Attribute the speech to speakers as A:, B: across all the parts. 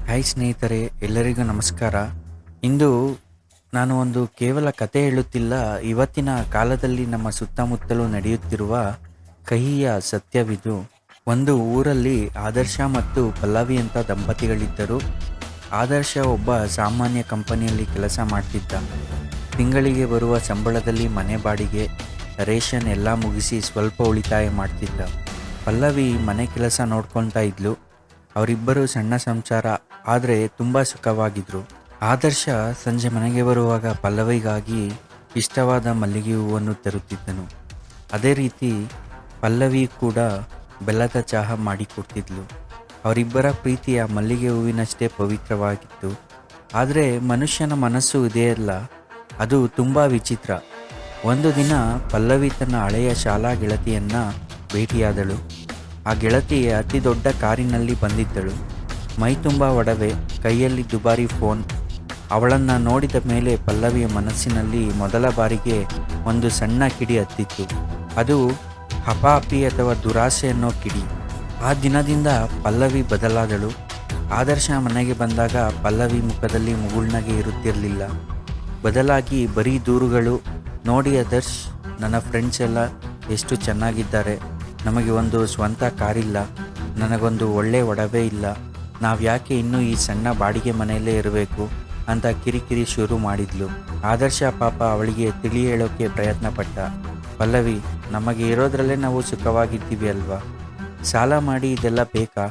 A: Hi ಸ್ನೇಹಿತರೆ, ಎಲ್ಲರಿಗೂ ನಮಸ್ಕಾರ. ಇಂದು ನಾನು ಒಂದು ಕೇವಲ ಕತೆ ಹೇಳುತ್ತಿಲ್ಲ, ಇವತ್ತಿನ ಕಾಲದಲ್ಲಿ ನಮ್ಮ ಸುತ್ತಮುತ್ತಲೂ ನಡೆಯುತ್ತಿರುವ ಕಹಿಯ ಸತ್ಯವಿದು. ಒಂದು ಊರಲ್ಲಿ ಆದರ್ಶ ಮತ್ತು ಪಲ್ಲವಿ ಅಂತ ದಂಪತಿಗಳಿದ್ದರು. ಆದರ್ಶ ಒಬ್ಬ ಸಾಮಾನ್ಯ ಕಂಪನಿಯಲ್ಲಿ ಕೆಲಸ ಮಾಡ್ತಿದ್ದ. ತಿಂಗಳಿಗೆ ಬರುವ ಸಂಬಳದಲ್ಲಿ ಮನೆ ಬಾಡಿಗೆ, ರೇಷನ್ ಎಲ್ಲ ಮುಗಿಸಿ ಸ್ವಲ್ಪ ಉಳಿತಾಯ ಮಾಡ್ತಿದ್ದ. ಪಲ್ಲವಿ ಮನೆ ಕೆಲಸ ನೋಡ್ಕೊತಾ ಇದ್ಲು. ಅವರಿಬ್ಬರು ಸಣ್ಣ ಸಂಸಾರ, ಆದರೆ ತುಂಬ ಸುಖವಾಗಿದ್ರು. ಆದರ್ಶ ಸಂಜೆ ಮನೆಗೆ ಬರುವಾಗ ಪಲ್ಲವಿಗಾಗಿ ಇಷ್ಟವಾದ ಮಲ್ಲಿಗೆ ಹೂವನ್ನು ತರುತ್ತಿದ್ದನು. ಅದೇ ರೀತಿ ಪಲ್ಲವಿ ಕೂಡ ಬೆಲ್ಲದ ಚಹಾ ಮಾಡಿಕೊಡ್ತಿದ್ಲು. ಅವರಿಬ್ಬರ ಪ್ರೀತಿಯ ಮಲ್ಲಿಗೆ ಹೂವಿನಷ್ಟೇ ಪವಿತ್ರವಾಗಿತ್ತು. ಆದರೆ ಮನುಷ್ಯನ ಮನಸ್ಸು ಇದೆಯಲ್ಲ, ಅದು ತುಂಬ ವಿಚಿತ್ರ. ಒಂದು ದಿನ ಪಲ್ಲವಿ ತನ್ನ ಹಳೆಯ ಶಾಲಾ ಗೆಳತಿಯನ್ನು ಭೇಟಿಯಾದಳು. ಆ ಗೆಳತಿ ಅತಿ ದೊಡ್ಡ ಕಾರಿನಲ್ಲಿ ಬಂದಿದ್ದಳು. ಮೈ ತುಂಬ ಒಡವೆ, ಕೈಯಲ್ಲಿ ದುಬಾರಿ ಫೋನ್. ಅವಳನ್ನು ನೋಡಿದ ಮೇಲೆ ಪಲ್ಲವಿಯ ಮನಸ್ಸಿನಲ್ಲಿ ಮೊದಲ ಬಾರಿಗೆ ಒಂದು ಸಣ್ಣ ಕಿಡಿ ಹತ್ತಿತ್ತು. ಅದು ಹಪಾಪಿ ಅಥವಾ ದುರಾಸೆ ಅನ್ನೋ ಕಿಡಿ. ಆ ದಿನದಿಂದ ಪಲ್ಲವಿ ಬದಲಾದಳು. ಆದರ್ಶ ಮನೆಗೆ ಬಂದಾಗ ಪಲ್ಲವಿ ಮುಖದಲ್ಲಿ ಮುಗುಳ್ನಗೆ ಇರುತ್ತಿರಲಿಲ್ಲ. ಬದಲಾಗಿ ಬರೀ ದೂರುಗಳು. ನೋಡಿ ಆದರ್ಶ್, ನನ್ನ ಫ್ರೆಂಡ್ಸ್ ಎಲ್ಲ ಎಷ್ಟು ಚೆನ್ನಾಗಿದ್ದಾರೆ, ನಮಗೆ ಒಂದು ಸ್ವಂತ ಕಾರಿಲ್ಲ, ನನಗೊಂದು ಒಳ್ಳೆ ಒಡವೆ ಇಲ್ಲ, ನಾವು ಯಾಕೆ ಇನ್ನೂ ಈ ಸಣ್ಣ ಬಾಡಿಗೆ ಮನೆಯಲ್ಲೇ ಇರಬೇಕು ಅಂತ ಕಿರಿಕಿರಿ ಶುರು ಮಾಡಿದ್ಲು. ಆದರ್ಶ ಪಾಪ ಅವಳಿಗೆ ತಿಳಿ ಹೇಳೋಕ್ಕೆ ಪ್ರಯತ್ನ ಪಟ್ಟ. ಪಲ್ಲವಿ, ನಮಗೆ ಇರೋದ್ರಲ್ಲೇ ನಾವು ಸುಖವಾಗಿದ್ದೀವಿ ಅಲ್ವಾ, ಸಾಲ ಮಾಡಿ ಇದೆಲ್ಲ ಬೇಕಾ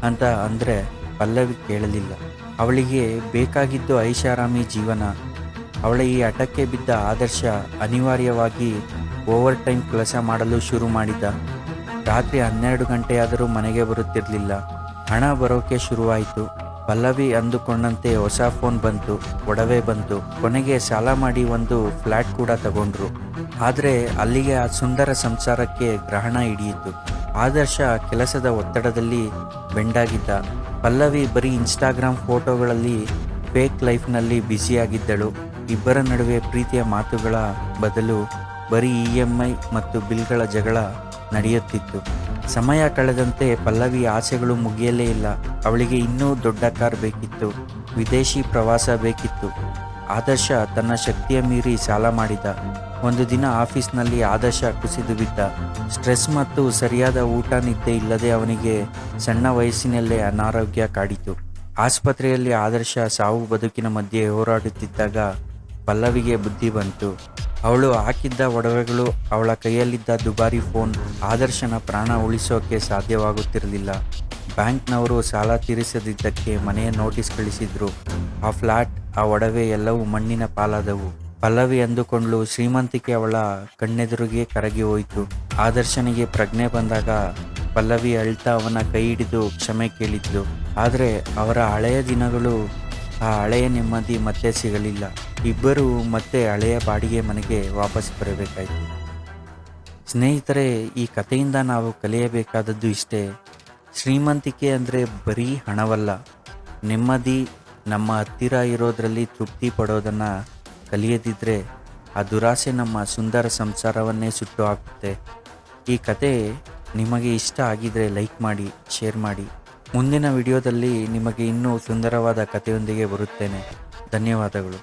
A: ಅಂತ ಅಂದರೆ ಪಲ್ಲವಿ ಕೇಳಲಿಲ್ಲ. ಅವಳಿಗೆ ಬೇಕಾಗಿದ್ದು ಐಷಾರಾಮಿ ಜೀವನ. ಅವಳ ಈ ಹಠಕ್ಕೆ ಬಿದ್ದ ಆದರ್ಶ ಅನಿವಾರ್ಯವಾಗಿ ಓವರ್ ಟೈಮ್ ಕೆಲಸ ಮಾಡಲು ಶುರು ಮಾಡಿದ. ರಾತ್ರಿ 12 ಗಂಟೆಯಾದರೂ ಮನೆಗೆ ಬರುತ್ತಿರಲಿಲ್ಲ. ಹಣ ಬರೋಕೆ ಶುರುವಾಯಿತು. ಪಲ್ಲವಿ ಅಂದುಕೊಂಡಂತೆ ಹೊಸ ಫೋನ್ ಬಂತು, ಒಡವೆ ಬಂತು, ಕೊನೆಗೆ ಸಾಲ ಮಾಡಿ ಒಂದು ಫ್ಲ್ಯಾಟ್ ಕೂಡ ತಗೊಂಡ್ರು. ಆದರೆ ಅಲ್ಲಿಗೆ ಆ ಸುಂದರ ಸಂಸಾರಕ್ಕೆ ಗ್ರಹಣ ಹಿಡಿಯಿತು. ಆದರ್ಶ ಕೆಲಸದ ಒತ್ತಡದಲ್ಲಿ ಬೆಂಡಾಗಿದ್ದ. ಪಲ್ಲವಿ ಬರೀ ಇನ್ಸ್ಟಾಗ್ರಾಮ್ ಫೋಟೋಗಳಲ್ಲಿ ಫೇಕ್ ಲೈಫ್ನಲ್ಲಿ ಬ್ಯುಸಿಯಾಗಿದ್ದಳು. ಇಬ್ಬರ ನಡುವೆ ಪ್ರೀತಿಯ ಮಾತುಗಳ ಬದಲು ಬರೀ EMI ಮತ್ತು ಬಿಲ್ಗಳ ಜಗಳ ನಡೆಯುತ್ತಿತ್ತು. ಸಮಯ ಕಳೆದಂತೆ ಪಲ್ಲವಿ ಆಸೆಗಳು ಮುಗಿಯಲೇ ಇಲ್ಲ. ಅವಳಿಗೆ ಇನ್ನೂ ದೊಡ್ಡ ಕಾರ್ ಬೇಕಿತ್ತು, ವಿದೇಶಿ ಪ್ರವಾಸ ಬೇಕಿತ್ತು. ಆದರ್ಶ ತನ್ನ ಶಕ್ತಿಯ ಮೀರಿ ಸಾಲ ಮಾಡಿದ. ಒಂದು ದಿನ ಆಫೀಸ್ನಲ್ಲಿ ಆದರ್ಶ ಕುಸಿದು ಬಿದ್ದ. ಸ್ಟ್ರೆಸ್ ಮತ್ತು ಸರಿಯಾದ ಊಟ ನಿದ್ದೆ ಇಲ್ಲದೆ ಅವನಿಗೆ ಸಣ್ಣ ವಯಸ್ಸಿನಲ್ಲೇ ಅನಾರೋಗ್ಯ ಕಾಡಿತು. ಆಸ್ಪತ್ರೆಯಲ್ಲಿ ಆದರ್ಶ ಸಾವು ಬದುಕಿನ ಮಧ್ಯೆ ಹೋರಾಡುತ್ತಿದ್ದಾಗ ಪಲ್ಲವಿಗೆ ಬುದ್ಧಿ ಬಂತು. ಅವಳು ಹಾಕಿದ್ದ ಒಡವೆಗಳು, ಅವಳ ಕೈಯಲ್ಲಿದ್ದ ದುಬಾರಿ ಫೋನ್ ಆದರ್ಶನ ಪ್ರಾಣ ಉಳಿಸೋಕೆ ಸಾಧ್ಯವಾಗುತ್ತಿರಲಿಲ್ಲ. ಬ್ಯಾಂಕ್ನವರು ಸಾಲ ತೀರಿಸದಿದ್ದಕ್ಕೆ ಮನೆಯ ನೋಟಿಸ್ ಕಳಿಸಿದ್ರು. ಆ ಫ್ಲ್ಯಾಟ್, ಆ ಒಡವೆ ಎಲ್ಲವೂ ಮಣ್ಣಿನ ಪಾಲಾದವು. ಪಲ್ಲವಿ ಅಂದುಕೊಂಡ್ಳು, ಶ್ರೀಮಂತಿಕೆ ಅವಳ ಕಣ್ಣೆದುರಿಗೆ ಕರಗಿ ಹೋಯಿತು. ಆದರ್ಶನಿಗೆ ಪ್ರಜ್ಞೆ ಬಂದಾಗ ಪಲ್ಲವಿ ಅಳ್ತಾ ಅವನ ಕೈ ಹಿಡಿದು ಕ್ಷಮೆ ಕೇಳಿದ್ಲು. ಆದರೆ ಅವರ ಹಳೆಯ ದಿನಗಳು, ಆ ಹಳೆಯ ನೆಮ್ಮದಿ ಮತ್ತೆ ಸಿಗಲಿಲ್ಲ. ಇಬ್ಬರು ಮತ್ತೆ ಹಳೆಯ ಬಾಡಿಗೆ ಮನೆಗೆ ವಾಪಸ್ ಬರಬೇಕಾಯಿತು. ಸ್ನೇಹಿತರೆ, ಈ ಕಥೆಯಿಂದ ನಾವು ಕಲಿಯಬೇಕಾದದ್ದು ಇಷ್ಟೇ. ಶ್ರೀಮಂತಿಕೆ ಅಂದರೆ ಬರೀ ಹಣವಲ್ಲ, ನೆಮ್ಮದಿ. ನಮ್ಮ ಹತ್ತಿರ ಇರೋದರಲ್ಲಿ ತೃಪ್ತಿ ಪಡೋದನ್ನು ಕಲಿಯದಿದ್ದರೆ ಆ ದುರಾಸೆ ನಮ್ಮ ಸುಂದರ ಸಂಸಾರವನ್ನೇ ಸುಟ್ಟು ಹಾಕುತ್ತೆ. ಈ ಕತೆ ನಿಮಗೆ ಇಷ್ಟ ಆಗಿದರೆ ಲೈಕ್ ಮಾಡಿ, ಶೇರ್ ಮಾಡಿ. ಮುಂದಿನ ವಿಡಿಯೋದಲ್ಲಿ ನಿಮಗೆ ಇನ್ನೂ ಸುಂದರವಾದ ಕಥೆಯೊಂದಿಗೆ ಬರುತ್ತೇನೆ. ಧನ್ಯವಾದಗಳು.